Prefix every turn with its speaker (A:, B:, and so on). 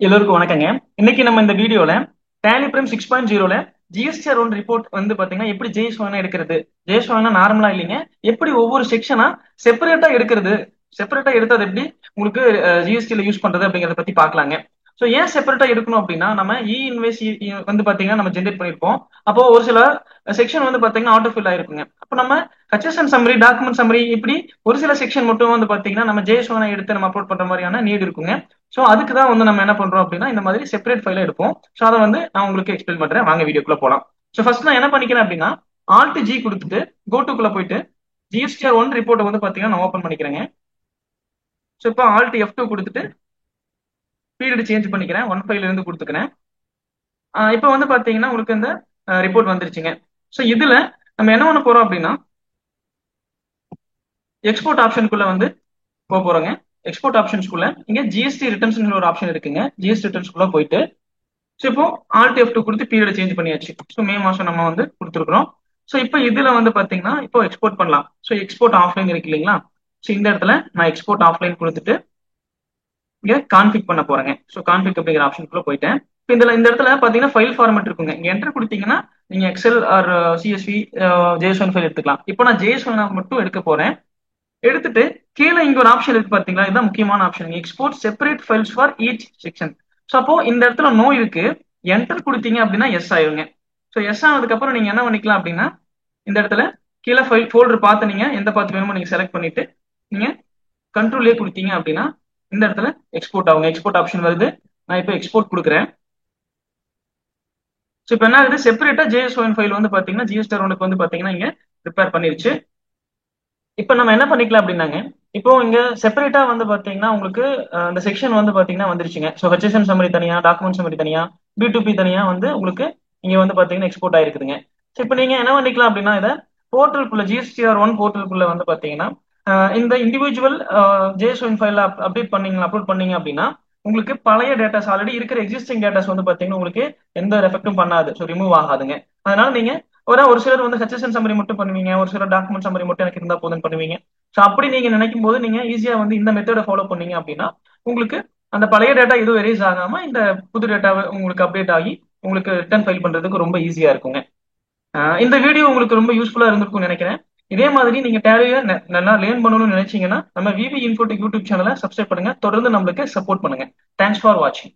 A: எல்லோருக்கும் வணக்கங்க. இன்னைக்கு நம்ம இந்த வீடியோல டேலி பிரைம் 6.0ல ஜிஎஸ்டிஆர் ஒன் ரிப்போர்ட் வந்து பாத்தீங்கன்னா எப்படி ஜேஎஸ்1 எடுக்கிறது. ஜேஎஸ்1 நார்மலா இல்லைங்க, எப்படி ஒவ்வொரு செக்ஷனா செப்பரேட்டா எடுக்கிறது, செப்பரேட்டா எடுத்தது எப்படி உங்களுக்கு ஜிஎஸ்டில யூஸ் பண்றது அப்படிங்கறத பத்தி பார்க்கலாங்க. ஸோ ஏன் செப்பரேட்டா எடுக்கணும் அப்படின்னா, நம்ம இன்வாய்ஸ் வந்து பாத்தீங்கன்னா நம்ம ஜென்ரேட் பண்ணிருப்போம். அப்போ ஒரு சில செக்ஷன் வந்து பாத்தீங்கன்னா ஆட்டோ ஃபில் ஆயிருக்குங்க. அப்போ நம்ம ஹச்எஸ்என் சம்மரி, டாக்குமெண்ட் சம்மரி, இப்படி ஒரு சில செக்ஷன் மட்டும் வந்து பாத்தீங்கன்னா நம்ம ஜேஎஸ்1 எடுத்து நம்ம அப்லோட் பண்ற மாதிரியான நீட் இருக்குங்க. ஸோ அதுக்கு தான் வந்து நம்ம என்ன பண்றோம் அப்படின்னா இந்த மாதிரி செப்பரேட் ஃபைல எடுப்போம். ஸோ அதை வந்து நான் உங்களுக்கு எக்ஸ்பிளைன் பண்றேன், வாங்க வீடியோக்குள்ள போலாம். ஸோ ஃபர்ஸ்ட் நான் என்ன பண்ணிக்கிறேன் அப்படின்னா, ஆல்ட் ஜி கொடுத்துட்டு கோட்டுக்குள்ள போயிட்டு ஜிஎஸ்டிஆர் ஒன் ரிப்போர்ட்டை வந்து பாத்தீங்கன்னா நான் ஓப்பன் பண்ணிக்கிறேங்க. ஸோ இப்போ ஆல்ட் F2 கொடுத்துட்டு பீரியட் சேஞ்ச் பண்ணிக்கிறேன், ஒன் ஃபைவ்ல இருந்து கொடுத்துக்கிறேன். இப்போ வந்து பாத்தீங்கன்னா உங்களுக்கு இந்த ரிப்போர்ட் வந்துருச்சுங்க. ஸோ இதுல நம்ம என்ன பண்ண போறோம் அப்படின்னா, எக்ஸ்போர்ட் ஆப்ஷனுக்குள்ள வந்து போறோங்க. எக்ஸ்போர்ட் ஆப்ஷன்ஸ்குள்ள இங்க ஜிஎஸ்டி ரிட்டர்ன்ஸ் ஒரு ஆப்ஷன் இருக்குங்க. ஜிஎஸ்டி ரிட்டர்ன்ஸ்குள்ள போயிட்டு ஸோ இப்போ ஆல்ட் F2 கொடுத்து பீரியட் சேஞ்ச் பண்ணியாச்சு. ஸோ மே மாசம் நம்ம வந்து கொடுத்துருக்கோம். ஸோ இப்போ இதுல வந்து பாத்தீங்கன்னா இப்போ எக்ஸ்போர்ட் பண்ணலாம். ஸோ எக்ஸ்போர்ட் ஆஃப்லைன் இருக்கு இல்லைங்களா. ஸோ இந்த இடத்துல நான் எக்ஸ்போர்ட் ஆஃப்லைன் கொடுத்துட்டு இங்க கான்ஃபிக் பண்ண போறேங்க. ஸோ கான்ஃபிக் அப்படிங்கிற ஆப்ஷனுக்குள்ள போயிட்டேன். இப்போ இந்த இடத்துல பாத்தீங்கன்னா ஃபைல் ஃபார்மேட் இருக்குங்க. இங்க என்டர் கொடுத்தீங்கன்னா நீங்க எக்ஸல் ஆர் சிஎஸ்வி ஜேஎஸ்1 ஃபைல் எடுத்துக்கலாம். இப்போ நான் ஜேஎஸ்1 மட்டும் எடுக்க போறேன். எடுத்துட்டு கீழே இங்க ஒரு ஆப்ஷன் இருக்கு பாத்தீங்களா, இதுதான் முக்கியமான option, export separate files for each section. So அப்போ இந்த இடத்துல நோ இருக்கு, என்டர் கொடுத்தீங்க அப்படின்னா எஸ் ஆயிருங்க. ஸோ எஸ் ஆனதுக்கு அப்புறம் நீங்க என்ன பண்ணிக்கலாம் அப்படின்னா, இந்த இடத்துல கீழே ஃபைல் ஃபோல்டர் பார்த்து நீங்க எந்த பார்த்து வேணுமோ நீங்க செலக்ட் பண்ணிட்டு நீங்க கண்ட்ரோலே கொடுத்தீங்க அப்படின்னா இந்த இடத்துல எக்ஸ்போர்ட் ஆகுங்க. எக்ஸ்போர்ட் ஆப்ஷன் வருது, நான் இப்போ எக்ஸ்போர்ட் கொடுக்குறேன். ஸோ இப்போ என்ன ஆகுது, செப்பரேட்டா ஜேஎஸ்1 ஃபைல் வந்து பாத்தீங்கன்னா ஜிஎஸ்டிஆர் ஒனுக்கு வந்து பாத்தீங்கன்னா இங்க ப்ரிப்பேர் பண்ணிருச்சு. இப்போ நம்ம என்ன பண்ணிக்கலாம் அப்படின்னாங்க, இப்போ இங்க செப்பரேட்டா வந்து பாத்தீங்கன்னா உங்களுக்கு அந்த செக்ஷன் வந்து பாத்தீங்கன்னா வந்துருச்சுங்க. ஸோ ஹெச்எஸ்என் சம்மரி தனியா, டாக்குமெண்ட் சம்மரி தனியா, பி2பி தனியா வந்து உங்களுக்கு இங்க வந்து பாத்தீங்கன்னா எக்ஸ்போர்ட் ஆயிருக்குதுங்க. ஸோ இப்போ நீங்க என்ன பண்ணிக்கலாம் அப்படின்னா, இதை போர்ட்டலுக்குள்ள ஜிஎஸ்டிஆர் ஒன் போர்ட்டலுக்குள்ள வந்து பாத்தீங்கன்னா இந்த இண்டிவிஜுவல் ஜேஎஸ்1 ஃபைல அப்டேட் பண்ணீங்க, அப்லோட் பண்ணீங்க அப்படின்னா உங்களுக்கு பழைய டேட்டாஸ் ஆல்ரெடி இருக்கிற எக்ஸிஸ்டிங் டேட்டாஸ் வந்து பாத்தீங்கன்னா உங்களுக்கு எந்த எஃபெக்டும் பண்ணாது. ஸோ ரிமூவ் ஆகாதுங்க. அதனால நீங்க ஒரு சிலர் வந்து ஹெச்எஸ்என் சம்மரி மட்டும் பண்ணுவீங்க, ஒரு சிலர் டாக்குமெண்ட் சம்மரி மட்டும் எனக்கு இருந்தா போதும் பண்ணுவீங்க. ஸோ அப்படி நீங்க நினைக்கும் போது நீங்க ஈஸியா வந்து இந்த மெத்தடை ஃபாலோ பண்ணீங்க அப்படின்னா உங்களுக்கு அந்த பழைய டேட்டா எதுவும் எரேஸ் ஆகாம இந்த புது டேட்டாவை உங்களுக்கு அப்டேட் ஆகி உங்களுக்கு ரிட்டர்ன் ஃபைல் பண்றதுக்கு ரொம்ப ஈஸியா இருக்குங்க. இந்த வீடியோ உங்களுக்கு ரொம்ப யூஸ்ஃபுல்லா இருந்திருக்கும்னு நினைக்கிறேன். இதே மாதிரி நீங்க டேலியை நல்லா லேர்ன் பண்ணணும்னு நினைச்சீங்கன்னா நம்ம விவி இன்ஃபோடெக் யூடியூப் சேனலை சப்ஸ்கிரைப் பண்ணுங்க, தொடர்ந்து நம்மளுக்கு சப்போர்ட் பண்ணுங்க. தேங்க்ஸ் ஃபார் வாட்சிங்.